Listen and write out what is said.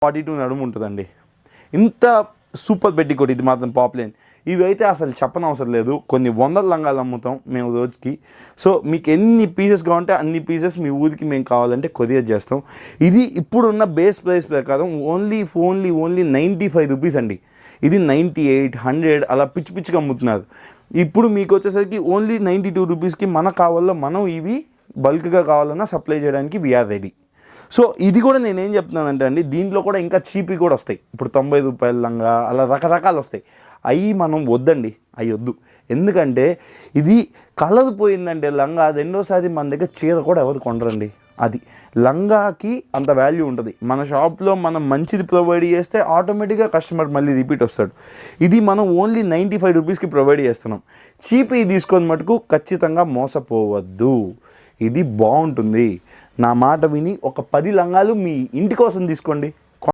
42 నడుము ఉంటుందండి. ఇంత సూపర్ పెట్టికోట్ ఇది మాత్రం పాపులర్. ఇవి అయితే అసలు చెప్పనవసరం లేదు. కొన్ని వందల లంగాలు అమ్ముతాం మేము రోజుకి. సో మీకు ఎన్ని పీసెస్ కావాలంటే అన్ని పీసెస్ మీ ఊరికి మేము కావాలంటే కొరియర్ చేస్తాం. ఇది ఇప్పుడున్న బేస్ ప్రైస్ ప్రకారం ఓన్లీ 95 రూపీస్ అండి. ఇది 98, 100 అలా పిచ్చిగా అమ్ముతున్నారు. ఇప్పుడు మీకు వచ్చేసరికి ఓన్లీ 92 రూపీస్కి మనకు కావాలో మనం ఇవి బల్క్గా కావాలన్నా సప్లై చేయడానికి వీఆర్ రెడీ. సో ఇది కూడా నేనేం చెప్తున్నానంటే అండి, దీంట్లో కూడా ఇంకా చీపీ కూడా వస్తాయి. ఇప్పుడు 90 రూపాయల లంగా అలా రకరకాలు వస్తాయి. అవి మనం వద్దండి, అవి వద్దు. ఎందుకంటే ఇది కలర్ పోయిందంటే లంగా రెండోసారి మన దగ్గర చీర కూడా ఎవరు కొనరండి. అది లంగాకి అంత వాల్యూ ఉంటుంది. మన షాప్లో మనం మంచిది ప్రొవైడ్ చేస్తే ఆటోమేటిక్గా కస్టమర్ మళ్ళీ రిపీట్ వస్తాడు. ఇది మనం ఓన్లీ 95 రూపీస్కి ప్రొవైడ్ చేస్తున్నాం. చీపీ తీసుకొని మటుకు ఖచ్చితంగా మోసపోవద్దు. ఇది బాగుంటుంది. నా మాట విని ఒక 10 లంగాలు మీ ఇంటి కోసం తీసుకోండి.